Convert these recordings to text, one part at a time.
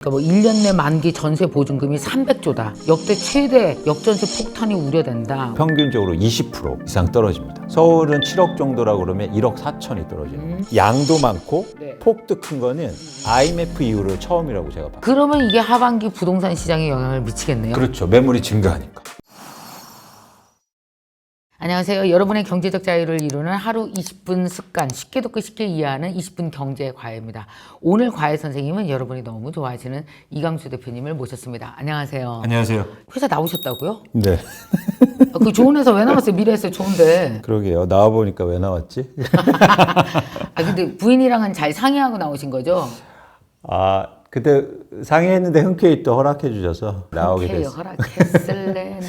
그러니까 뭐 1년 내 만기 전세 보증금이 300조다. 역대 최대 역전세 폭탄이 우려된다. 평균적으로 20% 이상 떨어집니다. 서울은 7억 정도라고 그러면 1억 4천이 떨어지는 거예요. 양도 많고 네. 폭도 큰 거는 IMF 이후로 처음이라고 제가 봐요. 그러면 이게 하반기 부동산 시장에 영향을 미치겠네요. 그렇죠. 매물이 증가하니까. 안녕하세요. 여러분의 경제적 자유를 이루는 하루 20분 습관, 쉽게 듣고 쉽게 이해하는 20분 경제 과외입니다. 오늘 과외 선생님은 여러분이 너무 좋아하시는 이강수 대표님을 모셨습니다. 안녕하세요. 안녕하세요. 회사 나오셨다고요? 네. 그 좋은 회사 왜 나왔어요? 미래에서 좋은데. 그러게요. 나와보니까 왜 나왔지? 아 근데 부인이랑은 잘 상의하고 나오신 거죠? 아, 그때 상의했는데 흔쾌히 또 허락해 주셔서 나오게 오케이, 됐어요. 허락했을래는.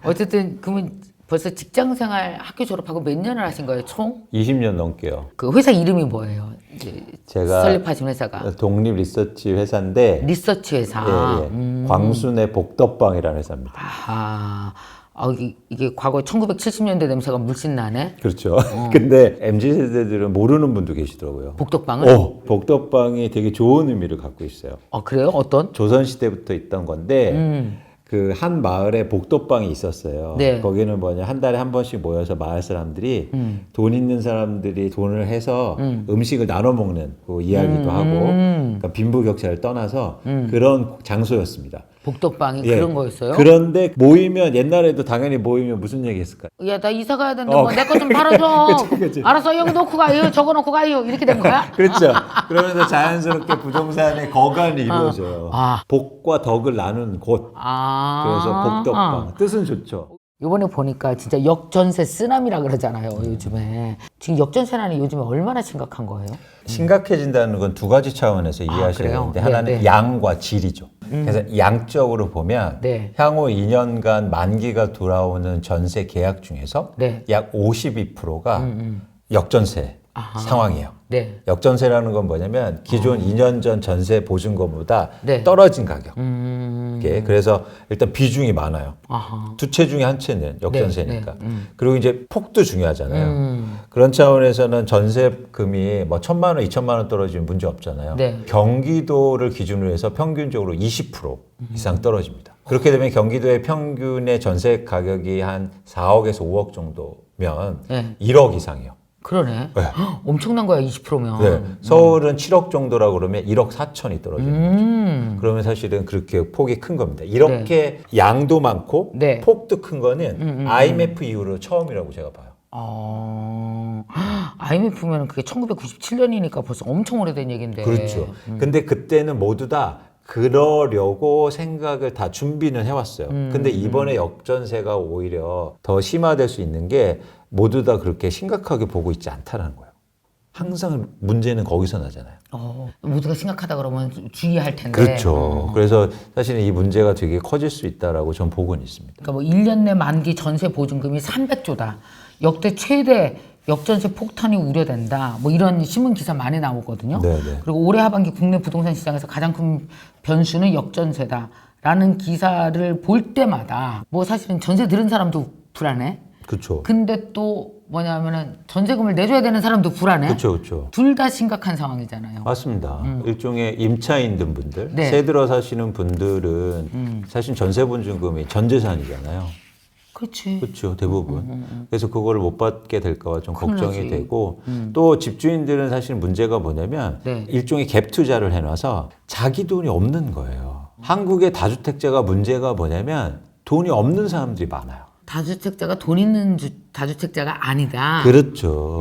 어쨌든 그러면 벌써 직장 생활 학교 졸업하고 몇 년을 하신 거예요, 총? 20년 넘게요. 그 회사 이름이 뭐예요? 이제 제가 설립하신 회사가 독립 리서치 회사인데 리서치 회사. 예. 광순의 복덕방이라는 회사입니다. 이게 과거 1970년대 냄새가 물씬 나네. 그렇죠. 근데 MZ세대들은 모르는 분도 계시더라고요. 복덕방은? 복덕방이 되게 좋은 의미를 갖고 있어요. 그래요? 어떤? 조선시대부터 있던 건데 그 한 마을에 복덕방이 있었어요. 네. 거기는 뭐냐, 한 달에 한 번씩 모여서 마을 사람들이 돈 있는 사람들이 돈을 해서 음식을 나눠 먹는 그 이야기도 하고, 그러니까 빈부격차를 떠나서 그런 장소였습니다. 복덕방이 예. 그런 거였어요? 그런데 모이면, 옛날에도 당연히 모이면 무슨 얘기 했을까요? 야, 나 이사 가야 되는데 내 거 좀 팔아줘. 그치. 알았어, 여기 놓고 가요. 저거 놓고 가요. 이렇게 된 거야? 그렇죠. 그러면서 자연스럽게 부동산의 거간이 이루어져요. 복과 덕을 나누는 곳. 그래서 복덕방. 뜻은 좋죠. 이번에 보니까 진짜 역전세 쓰나미라 그러잖아요, 요즘에. 지금 역전세라는 요즘에 얼마나 심각한 거예요? 심각해진다는 건 두 가지 차원에서 이해하셔야 그래요? 되는데, 네, 하나는 네. 양과 질이죠. 그래서 양적으로 보면 네. 향후 2년간 만기가 돌아오는 전세 계약 중에서 네. 약 52%가 역전세 상황이에요. 네. 역전세라는 건 뭐냐면 기존 2년 전 전세 보증금보다 네. 떨어진 가격. 이게 그래서 일단 비중이 많아요. 두 채 중에 한 채는 역전세니까. 네, 네. 그리고 이제 폭도 중요하잖아요. 그런 차원에서는 전세금이 뭐 1,000만 원, 2,000만 원 떨어지면 문제 없잖아요. 네. 경기도를 기준으로 해서 평균적으로 20% 이상 떨어집니다. 그렇게 되면 경기도의 평균의 전세 가격이 한 4억에서 5억 정도면 네. 1억 이상이에요. 그러네. 네. 엄청난 거야, 20%면. 네. 서울은 7억 정도라고 그러면 1억 4천이 떨어지는 거죠. 그러면 사실은 그렇게 폭이 큰 겁니다. 이렇게 양도 많고 네. 폭도 큰 거는 IMF 이후로 처음이라고 제가 봐요. IMF면 그게 1997년이니까 벌써 엄청 오래된 얘기인데. 그렇죠. 근데 그때는 모두 다 그러려고 생각을 다 준비는 해왔어요. 근데 이번에 역전세가 오히려 더 심화될 수 있는 게 모두 다 그렇게 심각하게 보고 있지 않다는 거예요. 항상 문제는 거기서 나잖아요. 모두가 심각하다 그러면 주의할 텐데. 그렇죠. 그래서 사실은 이 문제가 되게 커질 수 있다라고 전 보고는 있습니다. 그러니까 뭐 1년 내 만기 전세 보증금이 300조다. 역대 최대 역전세 폭탄이 우려된다. 뭐 이런 신문 기사 많이 나오거든요. 네네. 그리고 올해 하반기 국내 부동산 시장에서 가장 큰 변수는 역전세다라는 기사를 볼 때마다 뭐 사실은 전세 들은 사람도 불안해. 그렇죠. 근데 또 뭐냐면은 전세금을 내줘야 되는 사람도 불안해. 그렇죠, 그렇죠. 둘 다 심각한 상황이잖아요. 맞습니다. 일종의 임차인들 분들, 네. 새 들어 사시는 분들은 사실 전세 보증금이 전 재산이잖아요. 그렇지. 그렇죠, 대부분. 그래서 그거를 못 받게 될까 봐 좀 큰일 걱정이 나지. 되고, 또 집주인들은 사실 문제가 뭐냐면 네. 일종의 갭 투자를 해놔서 자기 돈이 없는 거예요. 한국의 다주택자가 문제가 뭐냐면 돈이 없는 사람들이 많아요. 다주택자가 돈 있는 다주택자가 아니다. 그렇죠.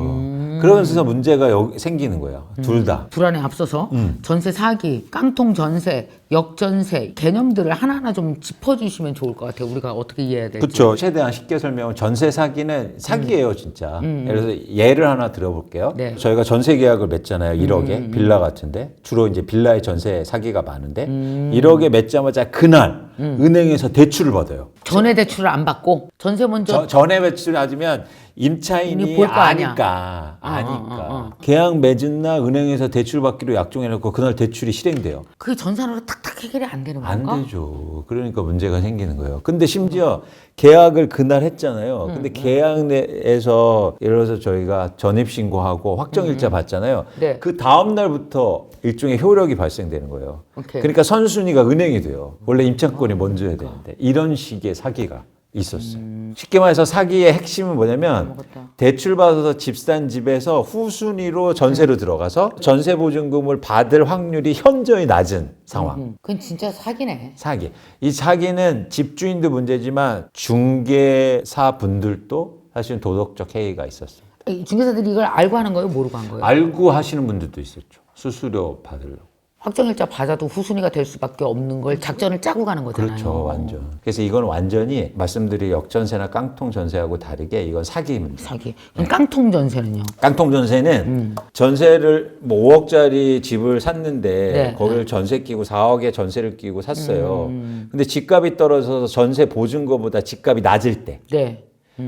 그러면서 문제가 생기는 거예요. 둘 다. 불안에 앞서서 전세 사기, 깡통 전세, 역전세 개념들을 하나하나 좀 짚어주시면 좋을 것 같아요. 우리가 어떻게 이해해야 될지. 그렇죠. 최대한 쉽게 설명은 전세 사기는 사기예요, 진짜. 예를 들어서 예를 하나 들어볼게요. 네. 저희가 전세 계약을 맺잖아요. 1억에 빌라 같은데 주로 이제 빌라의 전세 사기가 많은데 1억에 맺자마자 그날 은행에서 대출을 받아요. 전에 대출을 안 받고 전세 먼저 전에 대출 맞으면 왜냐하면 임차인이 이미 볼거 아니야. 아니까. 계약 맺은 날 은행에서 대출 받기로 약정해놓고 그날 대출이 실행돼요. 그게 전산으로 탁탁 해결이 안 되는 안 건가? 되죠. 그러니까 문제가 생기는 거예요. 근데 심지어 계약을 그날 했잖아요. 근데 계약 내에서 예를 들어서 저희가 전입신고하고 확정일자 받잖아요. 네. 그 다음 날부터 일종의 효력이 발생되는 거예요. 오케이. 그러니까 선순위가 은행이 돼요. 원래 임차권이 먼저 해야 되는데 이런 식의 사기가 있었어요. 쉽게 말해서 사기의 핵심은 뭐냐면 먹었다. 대출 받아서 집 산 집에서 후순위로 전세로 들어가서 전세 보증금을 받을 확률이 현저히 낮은 상황. 그건 진짜 사기네. 사기. 이 사기는 집주인도 문제지만 중개사 분들도 사실은 도덕적 해이가 있었어요. 이 중개사들이 이걸 알고 하는 거예요? 모르고 한 거예요? 알고 하시는 분들도 있었죠. 수수료 받으려고. 확정일자 받아도 후순위가 될 수밖에 없는 걸 작전을 짜고 가는 거잖아요. 그렇죠. 완전. 그래서 이건 완전히 말씀드린 역전세나 깡통 전세하고 다르게 이건 사기 문제. 사기. 그럼 깡통 전세는요? 깡통 전세는 전세를 뭐 5억짜리 집을 샀는데 네. 거기를 전세 끼고 4억에 전세를 끼고 샀어요. 근데 집값이 떨어져서 전세 보증금보다 집값이 낮을 때. 네.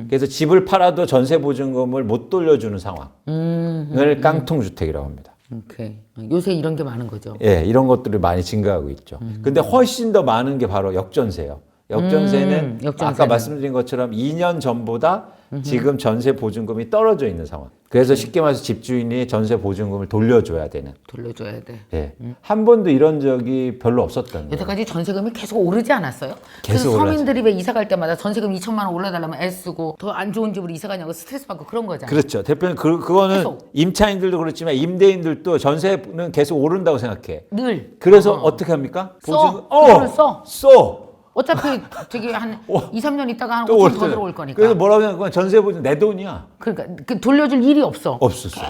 그래서 집을 팔아도 전세 보증금을 못 돌려주는 상황을 깡통 주택이라고 합니다. 오케이. 요새 이런 게 많은 거죠. 예, 이런 것들이 많이 증가하고 있죠. 근데 훨씬 더 많은 게 바로 역전세예요. 역전세는 아까 역전세는. 말씀드린 것처럼 2년 전보다 지금 전세 보증금이 떨어져 있는 상황. 그래서 쉽게 말해서 집주인이 전세 보증금을 돌려줘야 되는. 돌려줘야 돼. 예. 한 번도 이런 적이 별로 없었다는 거예요. 여태까지 전세금이 계속 오르지 않았어요? 계속 그래서 서민들이 왜 이사 갈 때마다 전세금 2천만 원 올려달라면 애쓰고 더 안 좋은 집으로 이사 가냐고 스트레스 받고 그런 거잖아요. 그렇죠. 대표님 그거는 계속. 임차인들도 그렇지만 임대인들도 전세는 계속 오른다고 생각해. 늘. 그래서 어떻게 합니까? 써. 그거를 써. 써. 어차피 저기 한 2, 3년 있다가 한 또 5천 더 올 들어올 거니까. 그래서 뭐라고 생각하면 전세 보증 내 돈이야. 그러니까 그 돌려줄 일이 없어. 없었어.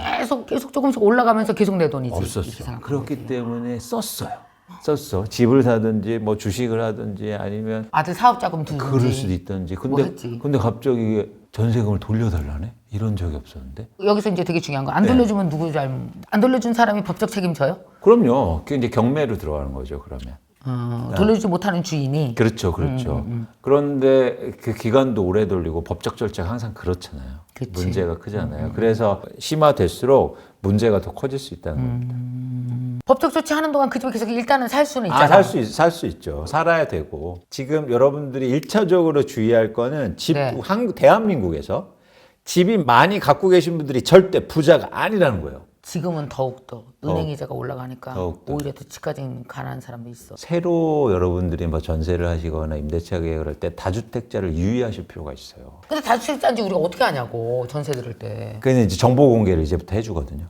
계속 조금씩 올라가면서 계속 내 돈이지. 이렇게 없었어. 생각하면 그렇기 때문에 썼어요. 썼어. 집을 사든지 뭐 주식을 하든지 아니면 아들 사업자금 두든지. 그럴 수도 있든지. 뭐 했지. 근데 갑자기 이게 전세금을 돌려달라네? 이런 적이 없었는데. 여기서 이제 되게 중요한 거. 네. 안 돌려주면 누구 잘못? 안 돌려준 사람이 법적 책임져요? 그럼요. 그게 이제 경매로 들어가는 거죠. 그러면. 돌려주지 못하는 주인이. 그렇죠, 그렇죠. 그런데 그 기간도 오래 돌리고 법적 절차가 항상 그렇잖아요. 그치. 문제가 크잖아요. 그래서 심화될수록 문제가 더 커질 수 있다는 겁니다. 법적 조치하는 동안 그 집에 계속 일단은 살 수는 있잖아. 살 수 있죠. 살아야 되고. 지금 여러분들이 일차적으로 주의할 거는 네. 대한민국에서 집이 많이 갖고 계신 분들이 절대 부자가 아니라는 거예요. 지금은 더욱더 은행 이자가 올라가니까 더욱더. 오히려 더 집까지 가난한 사람도 있어. 새로 여러분들이 뭐 전세를 하시거나 임대차 계획을 할 때 다주택자를 유의하실 필요가 있어요. 근데 다주택자인지 우리가 어떻게 아냐고 전세 들을 때. 그게 이제 정보 공개를 이제부터 해주거든요.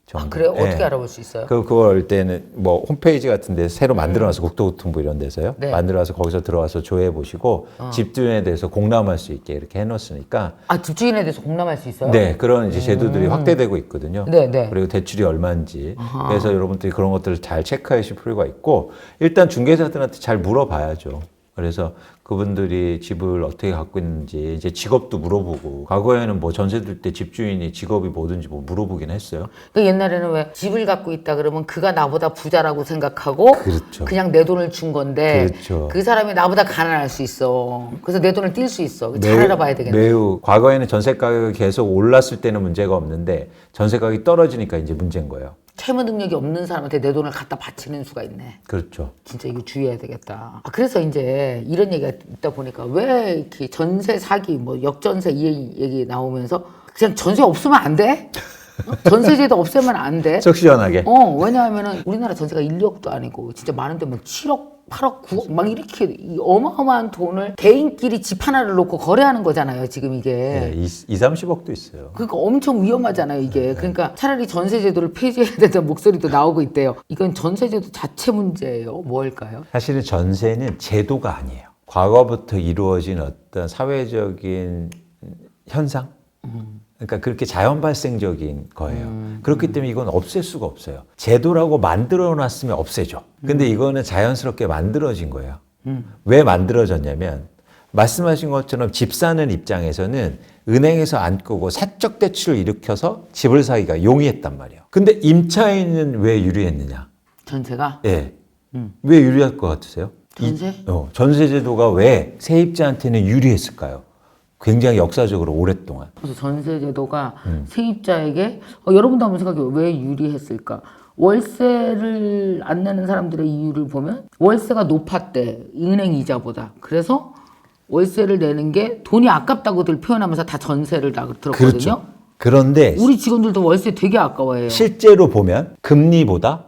정보. 그래요? 예. 어떻게 알아볼 수 있어요? 그걸 할 때는 뭐 홈페이지 같은 데 새로 만들어놔서 국토교통부 이런 데서요. 네. 만들어놔서 거기서 들어와서 조회해 보시고 집주인에 대해서 공람할 수 있게 이렇게 해놓았으니까 아, 집주인에 대해서 공람할 수 있어요? 네, 그런 이제 제도들이 확대되고 있거든요. 네, 네. 그리고 대출이 얼마인지. 그래서 여러분들이 그런 것들을 잘 체크하실 필요가 있고 일단 중개사들한테 잘 물어봐야죠. 그래서 그분들이 집을 어떻게 갖고 있는지 이제 직업도 물어보고 과거에는 뭐 전세 들 때 집주인이 직업이 뭐든지 뭐 물어보긴 했어요. 그 옛날에는 왜 집을 갖고 있다 그러면 그가 나보다 부자라고 생각하고 그렇죠. 그냥 내 돈을 준 건데 그렇죠. 그 사람이 나보다 가난할 수 있어. 그래서 내 돈을 뛸 수 있어. 잘 알아봐야 되겠네. 매우 과거에는 전세 가격이 계속 올랐을 때는 문제가 없는데 전세 가격이 떨어지니까 이제 문제인 거예요. 채무 능력이 없는 사람한테 내 돈을 갖다 바치는 수가 있네. 그렇죠. 진짜 이거 주의해야 되겠다. 그래서 이제 이런 얘기가 있다 보니까 왜 이렇게 전세 사기, 뭐 역전세 이 얘기 나오면서 그냥 전세 없으면 안 돼? 전세제도 없애면 안 돼? 속 시원하게. 왜냐하면은 우리나라 전세가 1억도 아니고 진짜 많은데 뭐 7억, 8억, 9억 막 이렇게 이 어마어마한 돈을 개인끼리 집 하나를 놓고 거래하는 거잖아요. 지금 이게. 네, 30억도 있어요. 그러니까 엄청 위험하잖아요, 이게. 그러니까 차라리 전세제도를 폐지해야 된다는 목소리도 나오고 있대요. 이건 전세제도 자체 문제예요. 뭘까요? 사실은 전세는 제도가 아니에요. 과거부터 이루어진 어떤 사회적인 현상? 그러니까 그렇게 자연 발생적인 거예요. 그렇기 때문에 이건 없앨 수가 없어요. 제도라고 만들어 놨으면 없애죠. 근데 이거는 자연스럽게 만들어진 거예요. 왜 만들어졌냐면 말씀하신 것처럼 집 사는 입장에서는 은행에서 안 끄고 사적 대출을 일으켜서 집을 사기가 용이했단 말이에요. 근데 임차인은 왜 유리했느냐? 전세가? 예. 왜 유리할 것 같으세요? 전세? 전세 제도가 왜 세입자한테는 유리했을까요? 굉장히 역사적으로 오랫동안. 그래서 전세 제도가 세입자에게 여러분도 한번 생각해요. 왜 유리했을까? 월세를 안 내는 사람들의 이유를 보면 월세가 높았대. 은행 이자보다. 그래서 월세를 내는 게 돈이 아깝다고들 표현하면서 다 전세를 다 들었거든요. 그렇죠. 그런데 우리 직원들도 월세 되게 아까워해요. 실제로 보면 금리보다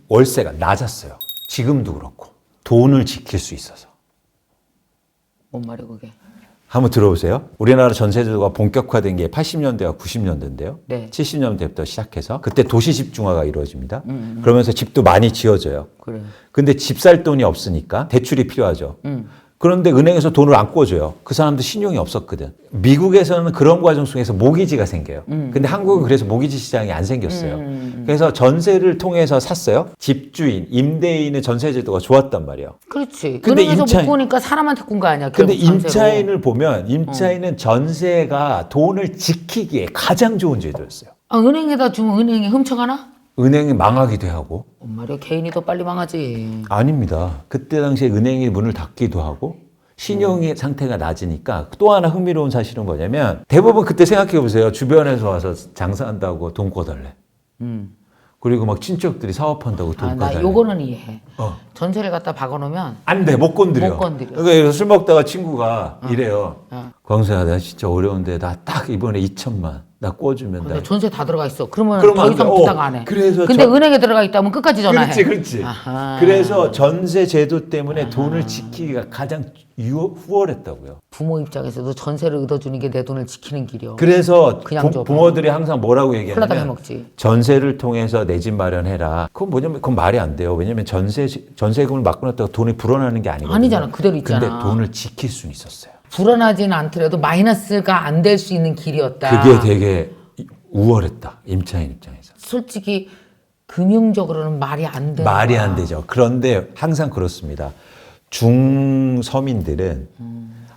월세가 낮았어요. 지금도 그렇고 돈을 지킬 수 있어서. 뭔 말이야 그게? 한번 들어보세요. 우리나라 전세제도가 본격화된 게 80년대와 90년대인데요. 네. 70년대부터 시작해서 그때 도시 집중화가 이루어집니다. 그러면서 집도 많이 지어져요. 그래. 근데 집 살 돈이 없으니까 대출이 필요하죠. 그런데 은행에서 돈을 안 꿔줘요. 그 사람도 신용이 없었거든. 미국에서는 그런 과정 속에서 모기지가 생겨요. 근데 한국은 그래서 모기지 시장이 안 생겼어요. 그래서 전세를 통해서 샀어요. 집주인, 임대인의 전세제도가 좋았단 말이에요. 그렇지. 근데 은행에서 못 보니까 사람한테 꾼 거 아니야. 근데 결국 전세로. 임차인을 보면 임차인은 전세가 돈을 지키기에 가장 좋은 제도였어요. 은행에다 주면 은행이 훔쳐가나? 은행이 망하기도 하고. 뭔 말이야 개인이 더 빨리 망하지. 아닙니다. 그때 당시에 은행이 문을 닫기도 하고 신용의 상태가 낮으니까 또 하나 흥미로운 사실은 뭐냐면 대부분 그때 생각해 보세요. 주변에서 와서 장사한다고 돈 꿔달래. 그리고 막 친척들이 사업한다고 돈 나 꿔달래. 요거는 이해해. 어. 전세를 갖다 박아놓으면 안 돼, 못 건드려. 못 건드려. 그러니까 술 먹다가 친구가 이래요. 어. 광수야, 나 진짜 어려운데 나 딱 이번에 2천만 나 꿔주면 근데 나. 전세 다 들어가 있어. 그러면 그러면 더 안 돼. 이상 부탁 안 해. 그래서 근데 은행에 들어가 있다면 끝까지 전화해. 그렇지. 아하. 그래서 전세 제도 때문에 돈을 지키기가 가장 후월했다고요. 부모 입장에서도 전세를 얻어주는 게 내 돈을 지키는 길이요. 그래서 그냥 줘. 부모들이 항상 뭐라고 콜라당 얘기하냐면 해먹지. 전세를 통해서 내 집 마련해라. 그건 뭐냐면 그건 말이 안 돼요. 왜냐면 전세금을 맡겨놨다가 돈이 불어나는 게 아니거든요. 아니잖아. 그대로 있잖아. 근데 돈을 지킬 수는 있었어요. 불어나지는 않더라도 마이너스가 안 될 수 있는 길이었다. 그게 되게 우월했다. 임차인 입장에서. 솔직히 금융적으로는 말이 안 되는 말이 거야. 안 되죠. 그런데 항상 그렇습니다. 중서민들은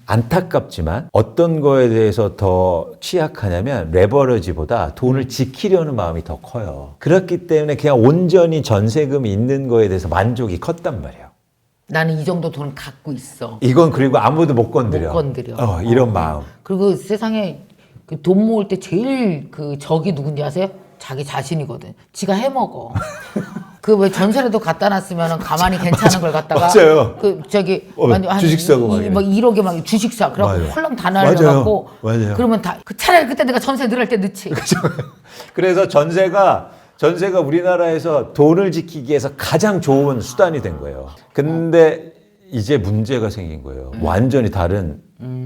안타깝지만 어떤 거에 대해서 더 취약하냐면 레버리지보다 돈을 지키려는 마음이 더 커요. 그렇기 때문에 그냥 온전히 전세금이 있는 거에 대해서 만족이 컸단 말이에요. 나는 이 정도 돈을 갖고 있어. 이건 그리고 아무도 못 건드려. 못 건드려. 이런 마음. 그리고 세상에 그돈 모을 때 제일 그 적이 누군지 아세요? 자기 자신이거든. 지가 해먹어. 그 왜 전세라도 갖다 놨으면 가만히 괜찮은 걸 갖다가 맞아요. 그 저기 주식 사고 막 막 1억에 막 주식 사. 그래갖고 맞아요. 헐렁 다 날려갖고 맞아요. 그러면 다 차라리 그때 내가 전세 늘을 때 넣지. 그래서 전세가 우리나라에서 돈을 지키기 위해서 가장 좋은 수단이 된 거예요. 근데 이제 문제가 생긴 거예요. 완전히 다른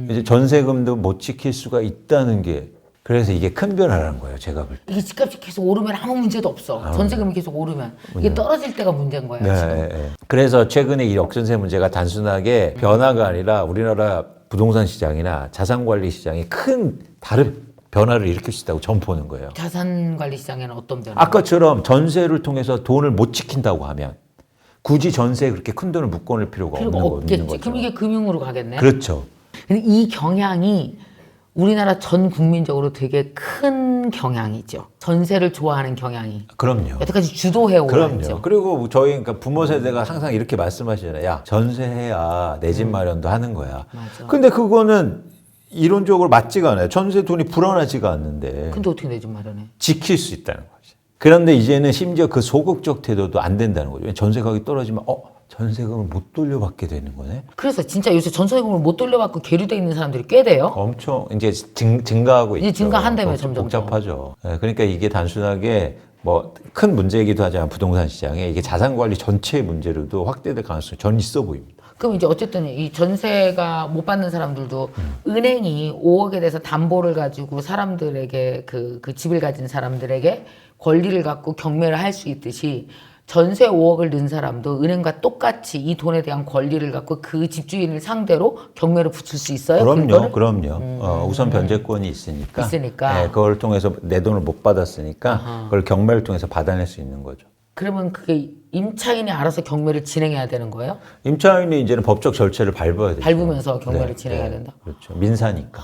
이제 전세금도 못 지킬 수가 있다는 게 그래서 이게 큰 변화라는 거예요. 제가 볼 때. 이게 집값이 계속 오르면 아무 문제도 없어. 전세금이 계속 오르면 이게 떨어질 때가 문제인 거야. 지금. 네. 그래서 최근에 이 역전세 문제가 단순하게 변화가 아니라 우리나라 부동산 시장이나 자산 관리 시장이 큰 다른 변화를 일으킬 수 있다고 전 보는 거예요. 자산 관리 시장에는 어떤 변화? 아까처럼 전세를 통해서 돈을 못 지킨다고 하면 굳이 전세에 그렇게 큰 돈을 묶어놓을 필요가 필요가 없는 없겠지. 거죠. 그럼 이게 금융으로 가겠네. 그렇죠. 근데 이 경향이 우리나라 전 국민적으로 되게 큰 경향이죠. 전세를 좋아하는 경향이. 그럼요. 여태까지 주도해 그럼요. 오죠. 그리고 저희 그러니까 부모 세대가 항상 이렇게 말씀하시잖아요. 야, 전세해야 내 집 마련도 하는 거야. 맞아. 근데 그거는 이론적으로 맞지가 않아요. 전세 돈이 불어나지가 않는데 근데 어떻게 내 집 마련해? 지킬 수 있다는 거지. 그런데 이제는 심지어 그 소극적 태도도 안 된다는 거죠. 전세 가격이 떨어지면 전세금을 못 돌려받게 되는 거네. 그래서 진짜 요새 전세금을 못 돌려받고 계류돼 있는 사람들이 꽤 돼요. 엄청 이제 증가하고 이제 있죠. 증가한다며, 점점. 복잡하죠. 그러니까 이게 단순하게 뭐 큰 문제이기도 하지만 부동산 시장에 이게 자산 관리 전체의 문제로도 확대될 가능성이 전 있어 보입니다. 그럼 이제 어쨌든 이 전세가 못 받는 사람들도 은행이 5억에 대해서 담보를 가지고 사람들에게 그 집을 가진 사람들에게 권리를 갖고 경매를 할 수 있듯이 전세 5억을 넣은 사람도 은행과 똑같이 이 돈에 대한 권리를 갖고 그 집주인을 상대로 경매를 붙일 수 있어요? 그럼요. 우선 변제권이 있으니까. 있으니까. 네, 그걸 통해서 내 돈을 못 받았으니까 그걸 경매를 통해서 받아낼 수 있는 거죠. 그러면 그게 임차인이 알아서 경매를 진행해야 되는 거예요? 임차인이 이제는 법적 절차를 밟아야 되죠. 밟으면서 경매를 진행해야 된다? 그렇죠. 민사니까.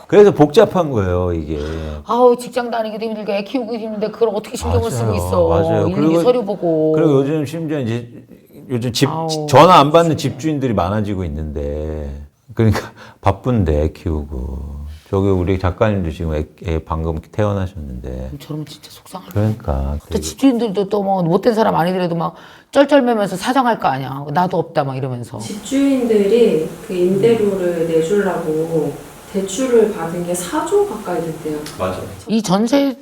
그래서 복잡한 거예요, 이게. 아우 직장 다니기도 힘들고 애 키우기도 힘든데 그걸 어떻게 신경을 쓰고 있어. 맞아요. 일일이 서류 보고. 그리고 요즘 심지어 이제 요즘 아우, 전화 안 받는 집주인들이 많아지고 있는데 그러니까 바쁜데 애 키우고 저기 우리 작가님도 지금 애 방금 태어나셨는데. 저러면 진짜 속상할 그러니까. 또 집주인들도 또 뭐 못된 사람 아니더라도 막 쩔쩔매면서 사정할 거 아니야. 나도 없다 막 이러면서. 집주인들이 그 임대료를 내주려고 대출을 받은 게 4조 가까이 됐대요. 맞아. 이 전세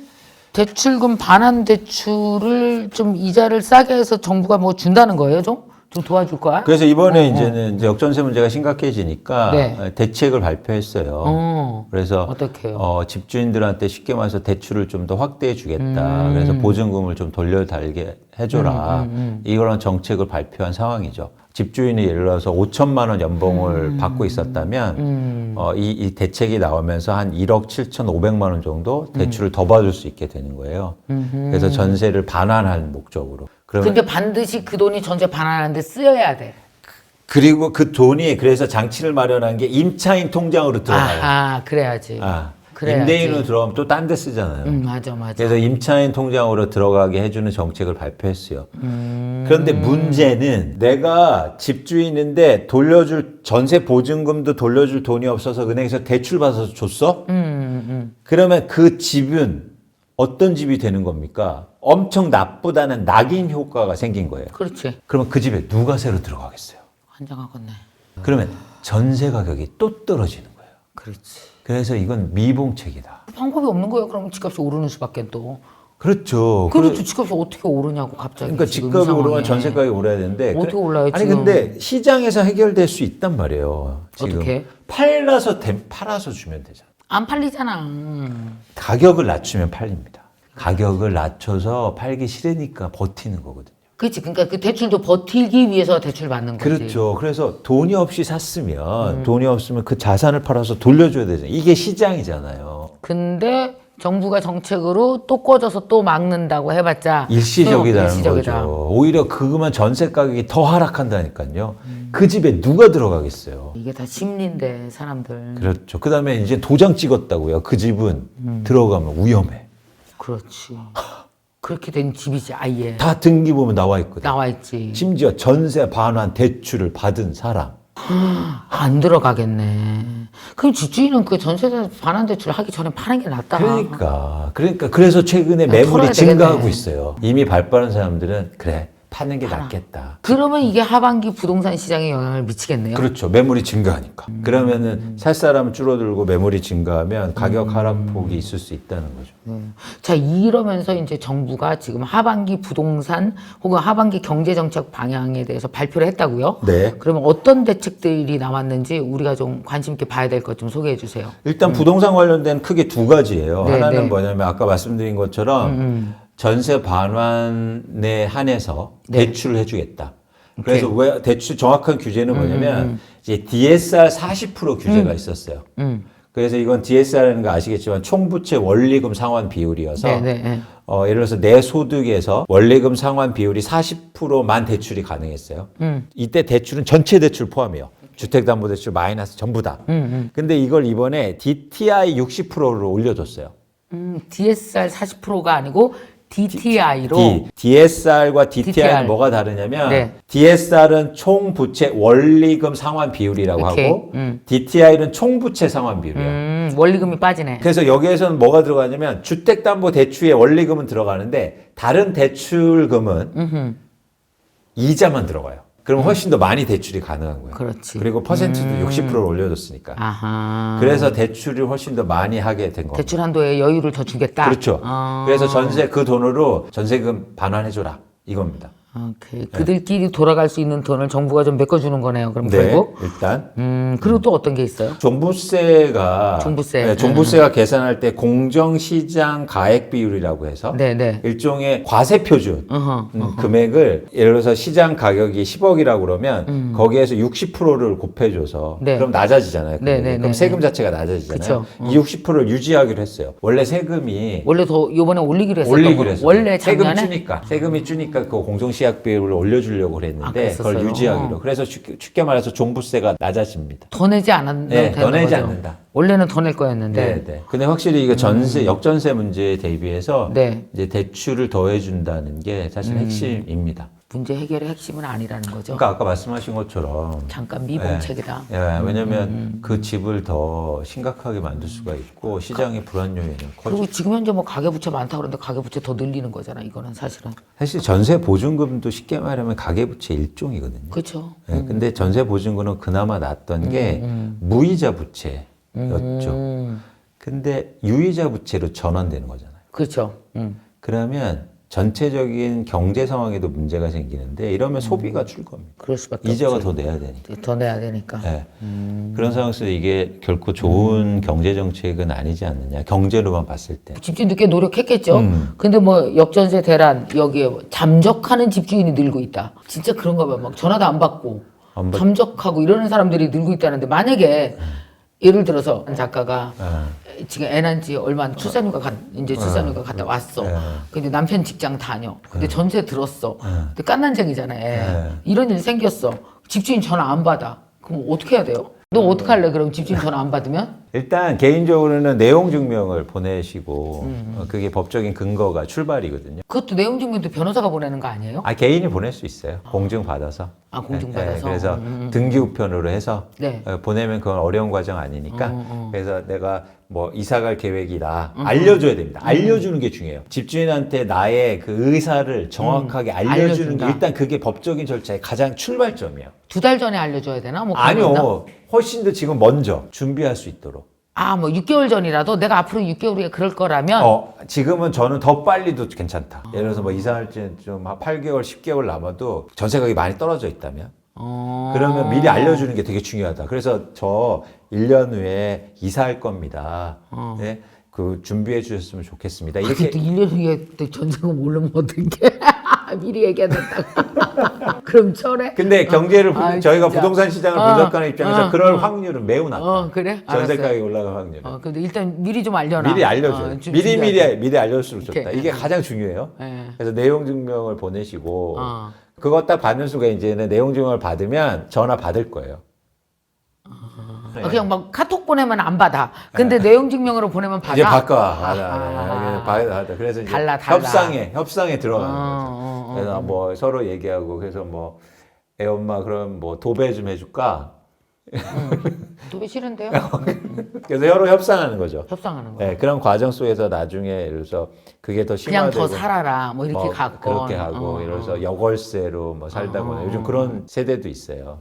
대출금 반환 대출을 좀 이자를 싸게 해서 정부가 뭐 준다는 거예요, 좀? 좀 도와줄 거야? 그래서 이번에 이제는 이제 역전세 문제가 심각해지니까 네. 대책을 발표했어요. 그래서 어떻게요? 집주인들한테 쉽게 말해서 대출을 좀 더 확대해 주겠다. 그래서 보증금을 좀 돌려달게 해줘라. 이런 정책을 발표한 상황이죠. 집주인이 예를 들어서 5천만 원 연봉을 받고 있었다면 이 대책이 나오면서 한 1억 7,500만 원 정도 대출을 더 받을 수 있게 되는 거예요. 그래서 전세를 반환할 목적으로. 근데 반드시 그 돈이 전세 반환하는데 쓰여야 돼. 그리고 그 돈이 그래서 장치를 마련한 게 임차인 통장으로 들어가요. 아, 그래야지. 그래야지. 임대인으로 들어가면 또 딴 데 쓰잖아요. 맞아. 그래서 임차인 통장으로 들어가게 해주는 정책을 발표했어요. 그런데 문제는 내가 집주인인데 전세 보증금도 돌려줄 돈이 없어서 은행에서 대출 받아서 줬어? 그러면 그 집은 어떤 집이 되는 겁니까? 엄청 나쁘다는 낙인 효과가 생긴 거예요. 그렇지. 그러면 그 집에 누가 새로 들어가겠어요? 환장하겠네. 그러면 전세 가격이 또 떨어지는 거예요. 그렇지. 그래서 이건 미봉책이다. 방법이 없는 거예요. 그럼 집값이 오르는 수밖에 또. 그렇죠. 그래도 집값이 어떻게 오르냐고 갑자기. 그러니까 지금 집값이 이 상황에. 오르면 전세가격이 오르야 되는데 어떻게 올라요, 아니 지금? 근데 시장에서 해결될 수 있단 말이에요. 지금 어떻게? 팔아서 주면 되잖아. 안 팔리잖아. 가격을 낮추면 팔립니다. 가격을 낮춰서 팔기 싫으니까 버티는 거거든요. 그렇지. 그러니까 그 대출도 버티기 위해서 대출 받는 거지. 그렇죠. 그래서 돈이 없이 샀으면 돈이 없으면 그 자산을 팔아서 돌려줘야 되잖아요. 이게 시장이잖아요. 근데 정부가 정책으로 또 꿔줘서 또 막는다고 해봤자 일시적이다는 일시적이다. 거죠. 오히려 그거만 전세 가격이 더 하락한다니까요. 그 집에 누가 들어가겠어요. 이게 다 심리인데 사람들. 그렇죠. 그 다음에 이제 도장 찍었다고요. 그 집은 들어가면 위험해. 그렇지. 그렇게 된 집이지 아예. 다 등기 보면 나와 있거든. 나와 있지. 심지어 전세 반환 대출을 받은 사람. 안 들어가겠네. 그럼 집주인은 그 전세 반환 대출 하기 전에 파는 게 낫다. 그래서 최근에 털어야 매물이 증가하고 되겠네. 있어요. 이미 발빠른 사람들은 그래 파는 게 낫겠다. 그러면 이게 하반기 부동산 시장에 영향을 미치겠네요. 그렇죠. 매물이 증가하니까. 그러면은 살 사람은 줄어들고 매물이 증가하면 가격 하락폭이 있을 수 있다는 거죠. 자, 이러면서 이제 정부가 지금 하반기 부동산 혹은 하반기 경제정책 방향에 대해서 발표를 했다고요? 네. 그러면 어떤 대책들이 나왔는지 우리가 좀 관심 있게 봐야 될 것 좀 소개해 주세요. 일단 부동산 관련된 크게 두 가지예요. 네, 하나는 네. 뭐냐면 아까 말씀드린 것처럼 전세 반환에 한해서 대출을 해주겠다. 그래서 왜 대출 정확한 규제는 뭐냐면 이제 DSR 40% 규제가 있었어요. 그래서 이건 DSR이라는 거 아시겠지만 총부채 원리금 상환 비율이어서 네. 예를 들어서 내 소득에서 원리금 상환 비율이 40%만 대출이 가능했어요. 이때 대출은 전체 대출 포함이에요. 주택담보대출 마이너스 전부 다. 근데 이걸 이번에 DTI 60%로 올려줬어요. DSR 40%가 아니고 DTI로 DSR과 DTI는 DTR. 뭐가 다르냐면 네. DSR은 총부채 원리금 상환 비율이라고 오케이. 하고 DTI는 총부채 상환 비율이에요. 원리금이 빠지네. 그래서 여기에서는 뭐가 들어가냐면 주택담보대출에 원리금은 들어가는데 다른 대출금은 이자만 들어가요. 그럼 훨씬 더 많이 대출이 가능한 거예요. 그렇지. 그리고 퍼센트도 60%를 올려줬으니까. 아하. 그래서 대출을 훨씬 더 많이 하게 된 겁니다. 대출 한도에 여유를 더 주겠다. 그렇죠. 아. 그래서 그 돈으로 전세금 반환해줘라 이겁니다. 오케이. 그들끼리 돌아갈 수 있는 돈을 정부가 좀 메꿔주는 거네요. 그럼 네, 결국. 일단 그리고 또 어떤 게 있어요? 종부세가 종부세. 종부세가 계산할 때 공정시장 가액 비율이라고 해서 네네. 일종의 과세 표준 금액을 예를 들어서 시장 가격이 10억이라고 그러면 거기에서 60%를 곱해줘서 네. 그럼 낮아지잖아요. 금액이. 네네네. 그럼 세금 자체가 낮아지잖아요. 그쵸. 이 60%를 유지하기로 했어요. 원래 세금이 원래 더 요번에 올리기로 했었던 올리기로 거. 했어요. 원래 작년에 세금이 주니까 그 공정시약 비율을 올려주려고 그랬는데 그걸 그랬었어요. 유지하기로. 그래서 쉽게 말해서 종부세가 낮아집니다. 더 내지 않았나 네, 더 내지 거죠? 않는다. 원래는 더 낼 거였는데. 네. 근데 확실히 이거 역전세 문제에 대비해서 네. 이제 대출을 더해준다는 게 사실 핵심입니다. 문제 해결의 핵심은 아니라는 거죠. 그러니까 아까 말씀하신 것처럼 잠깐 미봉책이다. 예, 왜냐면 그 집을 더 심각하게 만들 수가 있고 시장의 불안 요인은 커지고. 그리고 지금 현재 뭐 가계부채 많다 그러는데 가계부채 더 늘리는 거잖아. 이거는 사실은. 사실 전세 보증금도 쉽게 말하면 가계부채 일종이거든요. 그렇죠. 예, 근데 전세 보증금은 그나마 낫던 게 무이자 부채였죠. 근데 유이자 부채로 전환되는 거잖아요. 그렇죠. 그러면 전체적인 경제 상황에도 문제가 생기는데 이러면 소비가 줄 겁니다. 그럴 수밖에 이자가 없죠. 더 내야 되니까. 더 내야 되니까. 네. 그런 상황에서 이게 결코 좋은 경제 정책은 아니지 않느냐. 경제로만 봤을 때. 집주인도 꽤 노력했겠죠. 근데 뭐 역전세 대란 여기에 잠적하는 집주인이 늘고 있다. 진짜 그런가 봐요. 막 전화도 안 받고 안 받- 잠적하고 이러는 사람들이 늘고 있다는데 만약에 예를 들어서 작가가 지금 애 낳은 지 얼마 안 이제 출산휴가 갔다 왔어. 근데 남편 직장 다녀. 근데 전세 들었어. 근데 깐난쟁이잖아. 애. 이런 일 생겼어. 집주인 전화 안 받아. 그럼 어떻게 해야 돼요? 너 어떡할래? 그럼 집주인 전화 안 받으면? 일단 개인적으로는 내용 증명을 보내시고 그게 법적인 근거가 출발이거든요. 그것도 내용 증명도 변호사가 보내는 거 아니에요? 아 개인이 보낼 수 있어요. 공증 받아서. 아, 공증 받아서? 그래서 등기 우편으로 해서 네. 보내면 그건 어려운 과정 아니니까. 그래서 내가 뭐 이사 갈 계획이다. 알려줘야 됩니다. 알려주는 게 중요해요. 집주인한테 나의 그 의사를 정확하게 알려주는 알려준다. 게 일단 그게 법적인 절차의 가장 출발점이에요. 2달 전에 알려줘야 되나? 뭐 그런 거 있나? 아니요. 훨씬 더 지금 먼저 준비할 수 있도록. 아, 뭐 6개월 전이라도 내가 앞으로 6개월 후에 그럴 거라면 지금은 저는 더 빨리도 괜찮다. 예를 들어서 뭐 이사할 때좀 8개월, 10개월 남아도 전세 가격이 많이 떨어져 있다면 그러면 미리 알려주는 게 되게 중요하다. 그래서 저 1년 후에 이사할 겁니다. 네? 그 준비해 주셨으면 좋겠습니다. 이렇게 또 1년 후에 또 전세금 오르면 어떡해? 미리 얘기 안 했다가 그럼 철회? 근데 경제를 저희가 진짜. 부동산 시장을 분석하는 입장에서 그럴 확률은 매우 낮다. 그래? 전세 알았어요. 가격이 올라갈 확률은. 근데 일단 미리 좀 알려놔. 미리 알려줘요. 좀 미리 알려줄수록 좋다. 이렇게. 이게 가장 중요해요. 네. 그래서 내용 증명을 보내시고 그거 딱 받는 순간 이제는 내용 증명을 받으면 전화 받을 거예요. 그냥 막 카톡 보내면 안 받아. 근데 내용 증명으로 보내면 받아. 이제 받아. 그래서 이제 달라. 협상에 들어가는 거죠. 그래서 뭐 서로 얘기하고 그래서 뭐 애 엄마 그럼 뭐 도배 좀 해줄까? 도배 싫은데요? 그래서 서로 협상하는 거죠. 협상하는 거. 네, 그런 과정 속에서 나중에 예를 들어서 그게 더 그냥 심화되고 더 살아라. 뭐 이렇게 뭐 갖고. 그렇게 하고 예를 들어서 여월세로 뭐 살다거나 요즘 그런 세대도 있어요.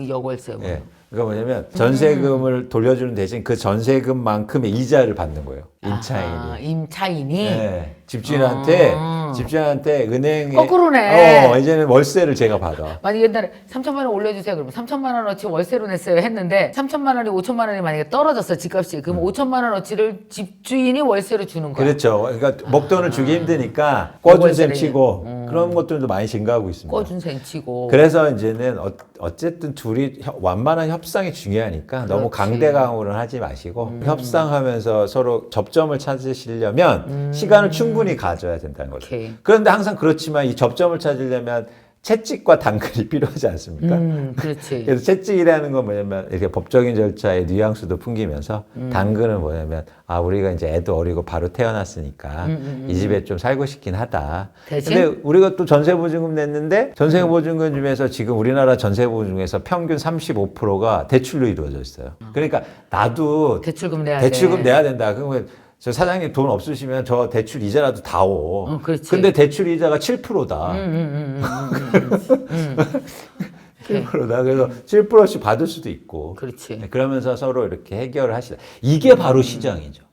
여월세. 뭐. 예. 그러니까 뭐냐면 전세금을 돌려주는 대신 그 전세금만큼의 이자를 받는 거예요. 임차인이. 임차인이? 네. 집주인한테 은행에 거꾸로네. 이제는 월세를 제가 받아. 만약 옛날에 3천만 원 올려주세요. 그러면 3천만 원어치 월세로 냈어요. 했는데 3천만 원이 5천만 원이 만약에 떨어졌어. 집값이. 그럼 5천만 원어치를 집주인이 월세로 주는 거야. 그렇죠. 그러니까 목돈을 주기 힘드니까 꿔준 셈 월세를. 치고 그런 것들도 많이 증가하고 있습니다. 꿔준 셈 치고. 그래서 이제는 어쨌든 둘이 완만한 협상이 중요하니까 너무 그렇지. 강대강으로는 하지 마시고 협상하면서 서로 접점을 찾으시려면 시간을 충분히 가져야 된다는 거죠. 오케이. 그런데 항상 그렇지만 이 접점을 찾으려면 채찍과 당근이 필요하지 않습니까? 그렇지. 그래서 채찍이라는 건 뭐냐면 이렇게 법적인 절차의 뉘앙스도 풍기면서 당근은 뭐냐면 우리가 이제 애도 어리고 바로 태어났으니까 이 집에 좀 살고 싶긴 하다. 대신? 근데 우리가 또 전세보증금 냈는데 전세보증금 중에서 지금 우리나라 전세보증 중에서 평균 35%가 대출로 이루어져 있어요. 그러니까 나도 대출금 내야 대출금 돼. 내야 된다. 그러면 저 사장님 돈 없으시면 저 대출 이자라도 다오. 그렇지. 근데 대출 이자가 7%다. 7%다. 그래서 7%씩 받을 수도 있고. 그렇지. 네, 그러면서 서로 이렇게 해결을 하시다. 이게 바로 시장이죠.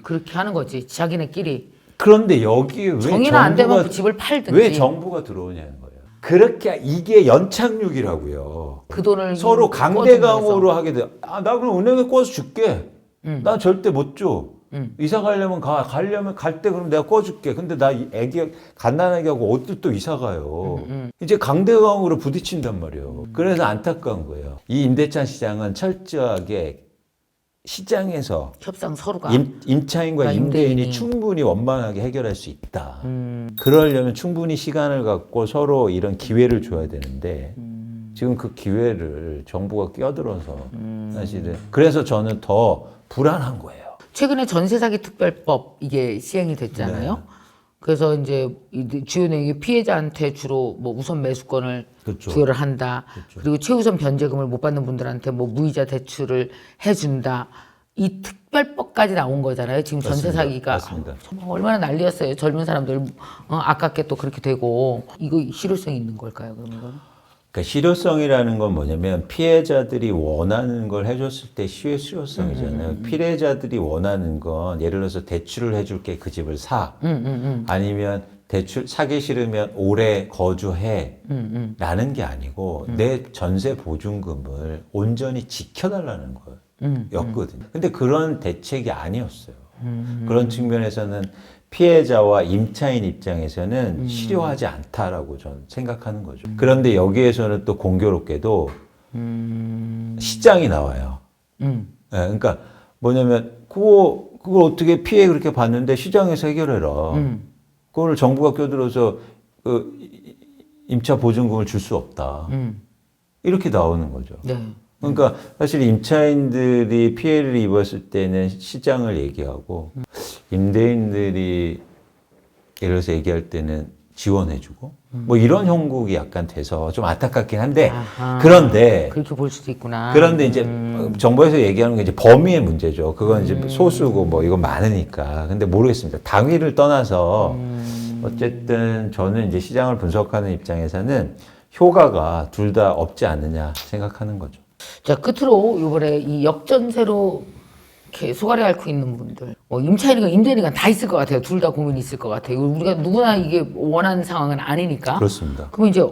그렇게 하는 거지. 자기네끼리. 그런데 여기에 왜 정의는 안 되면 집을 팔든지. 왜 정부가 들어오냐는 거예요. 그렇게 이게 연착륙이라고요. 그 돈을 서로 꿔주면서. 강대강으로 하게 돼. 나 그럼 은행에 꿔서 줄게. 난 절대 못 줘. 이사 가려면 가려면 갈 때 그럼 내가 꿔줄게. 근데 나 애기 갓난아기하고 어디 또 이사 가요. 이제 강대강으로 부딪힌단 말이에요. 그래서 안타까운 거예요. 이 임대차 시장은 철저하게 시장에서 협상 서로가. 임차인과 임대인이 충분히 원만하게 해결할 수 있다. 그러려면 충분히 시간을 갖고 서로 이런 기회를 줘야 되는데 지금 그 기회를 정부가 끼어들어서 사실은 그래서 저는 더 불안한 거예요. 최근에 전세 사기 특별법 이게 시행이 됐잖아요. 그래서 이제 이 주요 내용이 피해자한테 주로 뭐 우선 매수권을 그렇죠. 부여를 한다. 그리고 최우선 변제금을 못 받는 분들한테 뭐 무이자 대출을 해준다. 이 특별법까지 나온 거잖아요. 지금 전세 맞습니다. 사기가 맞습니다. 정말 얼마나 난리였어요. 젊은 사람들 아깝게 또 그렇게 되고 이거 실효성이 있는 걸까요? 그러면 이건? 그러니까 실효성이라는 건 뭐냐면 피해자들이 원하는 걸 해줬을 때 실효성이잖아요. 피해자들이 원하는 건 예를 들어서 대출을 해줄게 그 집을 사. 아니면 대출 사기 싫으면 오래 거주해. 라는 게 아니고 내 전세 보증금을 온전히 지켜달라는 거였거든요. 근데 그런 대책이 아니었어요. 그런 측면에서는 피해자와 임차인 입장에서는 실효하지 않다라고 저는 생각하는 거죠. 그런데 여기에서는 또 공교롭게도 시장이 나와요. 예, 그러니까 뭐냐면 그걸 어떻게 피해 그렇게 봤는데 시장에서 해결해라. 그걸 정부가 껴들어서 그 임차 보증금을 줄 수 없다. 이렇게 나오는 거죠. 네. 그러니까 사실 임차인들이 피해를 입었을 때는 시장을 얘기하고 임대인들이 예를 들어서 얘기할 때는 지원해주고 뭐 이런 형국이 약간 돼서 좀 안타깝긴 한데 아하. 그런데 그렇게 볼 수도 있구나. 그런데 이제 정부에서 얘기하는 게 이제 범위의 문제죠. 그건 이제 소수고 뭐 이건 많으니까. 근데 모르겠습니다. 당위를 떠나서 어쨌든 저는 이제 시장을 분석하는 입장에서는 효과가 둘 다 없지 않느냐 생각하는 거죠. 자, 끝으로 이번에 이 역전세로 이렇게 소가리 앓고 있는 분들, 뭐 임차인이건 임대인이건 다 있을 것 같아요. 둘 다 고민이 있을 것 같아요. 우리가 누구나 이게 원하는 상황은 아니니까. 그렇습니다. 그럼 이제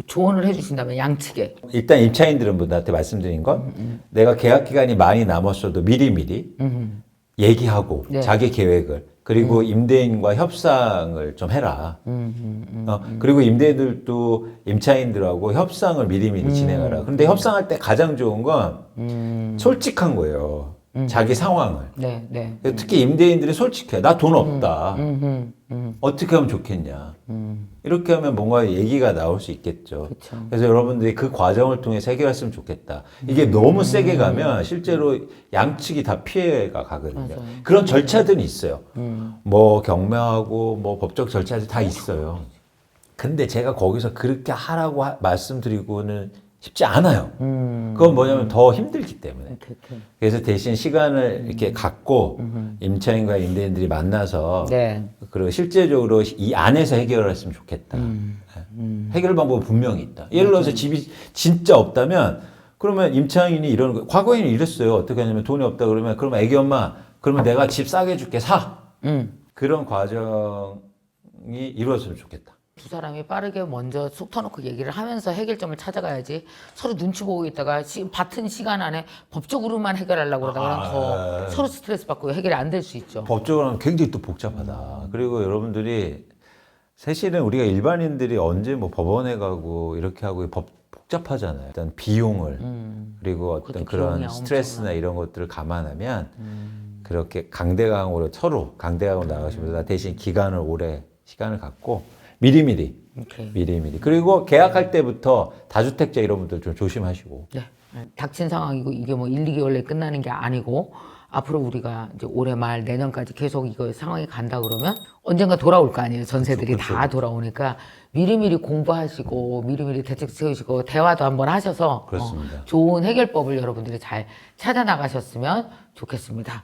조언을 해주신다면 양측에. 일단 임차인들은 분들한테 말씀드린 건 내가 계약 기간이 많이 남았어도 미리미리 얘기하고 네. 자기 계획을 그리고 임대인과 협상을 좀 해라. 그리고 임대인들도 임차인들하고 협상을 미리미리 진행하라. 그런데 협상할 때 가장 좋은 건 솔직한 거예요. 자기 상황을. 네, 네. 특히 임대인들이 솔직해. 나 돈 없다. 어떻게 하면 좋겠냐. 이렇게 하면 뭔가 얘기가 나올 수 있겠죠. 그쵸. 그래서 여러분들이 그 과정을 통해서 해결했으면 좋겠다. 이게 너무 세게 가면 실제로 양측이 다 피해가 가거든요. 맞아요. 그런 절차들이 있어요. 뭐 경매하고 뭐 법적 절차들이 다 있어요. 근데 제가 거기서 그렇게 하라고 말씀드리고는 쉽지 않아요. 그건 뭐냐면 더 힘들기 때문에. 오케이. 그래서 대신 시간을 이렇게 갖고 임차인과 임대인들이 만나서 네. 그리고 실제적으로 이 안에서 해결을 했으면 좋겠다. 해결 방법은 분명히 있다. 예를 들어서 집이 진짜 없다면 그러면 임차인이 이러는 거예요. 과거에는 이랬어요. 어떻게 하냐면 돈이 없다 그러면 애기 엄마 그러면 내가 집 싸게 줄게 사. 그런 과정이 이루어졌으면 좋겠다. 두 사람이 빠르게 먼저 속 터놓고 얘기를 하면서 해결점을 찾아가야지 서로 눈치 보고 있다가 같은 시간 안에 법적으로만 해결하려고 그러다가 더 서로 스트레스 받고 해결이 안 될 수 있죠. 법적으로는 굉장히 또 복잡하다. 그리고 여러분들이 사실은 우리가 일반인들이 언제 뭐 법원에 가고 이렇게 하고 복잡하잖아요. 일단 비용을 그리고 어떤 그것도 그런 비용이 스트레스나 이런 것들을 감안하면 그렇게 강대강으로 서로 강대강으로 나가시면서 대신 기간을 오래 시간을 갖고 미리미리 오케이. 그리고 계약할 때부터 다주택자 이런 분들 좀 조심하시고 네. 닥친 상황이고 이게 뭐 1, 2개월 내에 끝나는 게 아니고 앞으로 우리가 이제 올해 말 내년까지 계속 이거 상황이 간다 그러면 언젠가 돌아올 거 아니에요. 전세들이 다 돌아오니까 미리미리 공부하시고 미리미리 대책 세우시고 대화도 한번 하셔서 그렇습니다. 좋은 해결법을 여러분들이 잘 찾아 나가셨으면 좋겠습니다.